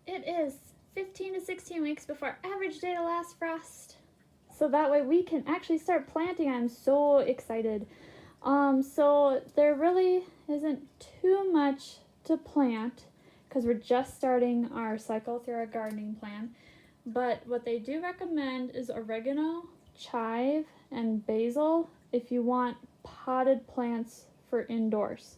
it is 15 to 16 weeks before average day to last frost. So that way we can actually start planting. I'm so excited. So there really isn't too much to plant because we're just starting our cycle through our gardening plan. But what they do recommend is oregano, chive, and basil if you want potted plants for indoors.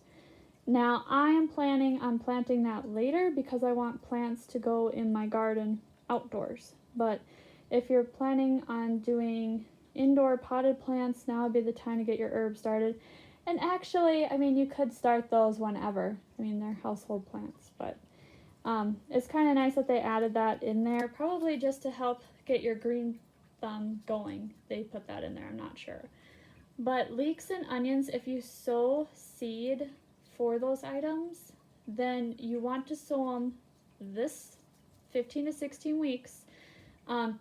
Now I am planning on planting that later because I want plants to go in my garden outdoors. But if you're planning on doing indoor potted plants, now would be the time to get your herbs started. And actually, I mean, you could start those whenever. I mean, they're household plants, but it's kind of nice that they added that in there, probably just to help get your green thumb going. They put that in there, I'm not sure. But leeks and onions, if you sow seed for those items, then you want to sow them this 15 to 16 weeks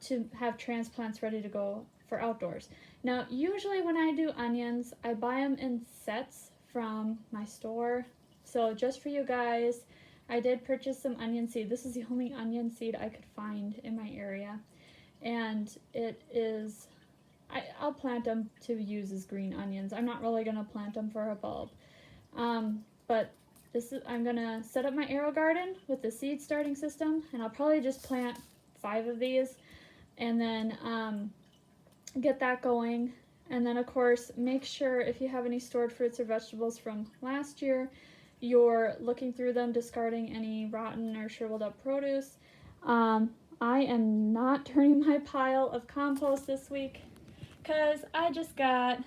to have transplants ready to go for outdoors. Now, usually when I do onions, I buy them in sets from my store. So just for you guys, I did purchase some onion seed. This is the only onion seed I could find in my area. And it is, I'll plant them to use as green onions. I'm not really gonna plant them for a bulb. But I'm gonna set up my AeroGarden with the seed starting system, and I'll probably just plant 5 of these and then get that going. And then of course, make sure if you have any stored fruits or vegetables from last year, you're looking through them, discarding any rotten or shriveled up produce. I am not turning my pile of compost this week because I just got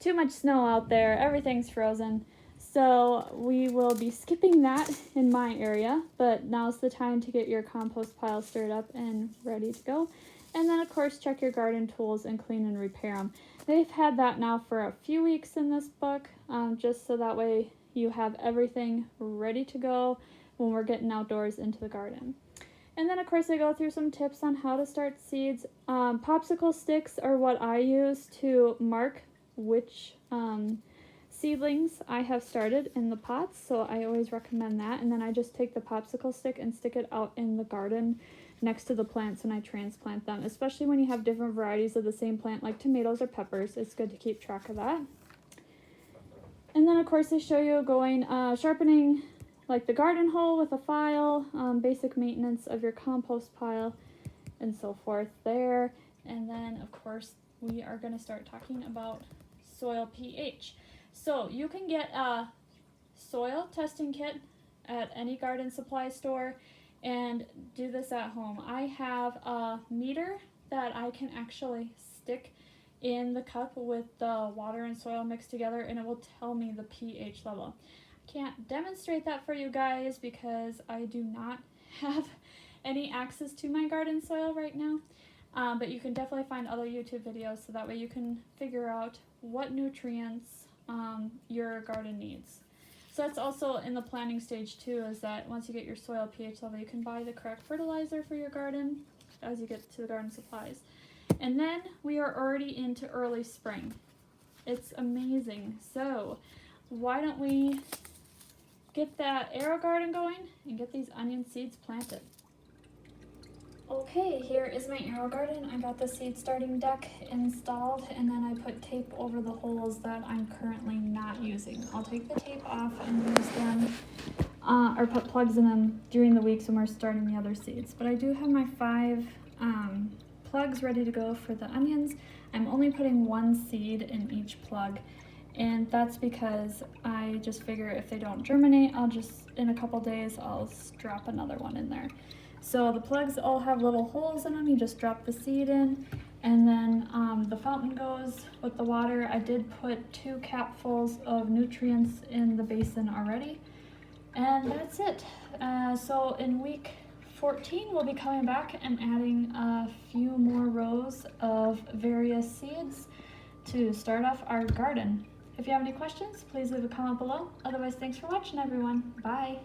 too much snow out there. Everything's frozen. So we will be skipping that in my area, but now's the time to get your compost pile stirred up and ready to go. And then of course, check your garden tools and clean and repair them. They've had that now for a few weeks in this book, just so that way you have everything ready to go when we're getting outdoors into the garden. And then of course I go through some tips on how to start seeds. Popsicle sticks are what I use to mark which seedlings I have started in the pots, so I always recommend that. And then I just take the popsicle stick and stick it out in the garden next to the plants when I transplant them, especially when you have different varieties of the same plant like tomatoes or peppers. It's good to keep track of that. And then of course they show you going sharpening like the garden hoe with a file, basic maintenance of your compost pile and so forth there. And then of course we are going to start talking about soil pH. So you can get a soil testing kit at any garden supply store and do this at home. I have a meter that I can actually stick in the cup with the water and soil mixed together, and it will tell me the pH level. I can't demonstrate that for you guys because I do not have any access to my garden soil right now, but you can definitely find other YouTube videos so that way you can figure out what nutrients your garden needs. So that's also in the planning stage too, is that once you get your soil pH level, you can buy the correct fertilizer for your garden as you get to the garden supplies. And then we are already into early spring. It's amazing. So why don't we get that AeroGarden going and get these onion seeds planted. Okay, here is my AeroGarden. I got the seed starting deck installed, and then I put tape over the holes that I'm currently not using. I'll take the tape off and use them, or put plugs in them during the weeks when we're starting the other seeds. But I do have my 5 plugs ready to go for the onions. I'm only putting 1 seed in each plug, and that's because I just figure if they don't germinate, I'll just, in a couple days, I'll drop another one in there. So the plugs all have little holes in them. You just drop the seed in, and then the fountain goes with the water. I did put 2 capfuls of nutrients in the basin already, and that's it. So in week 14, we'll be coming back and adding a few more rows of various seeds to start off our garden. If you have any questions, please leave a comment below. Otherwise, thanks for watching, everyone. Bye.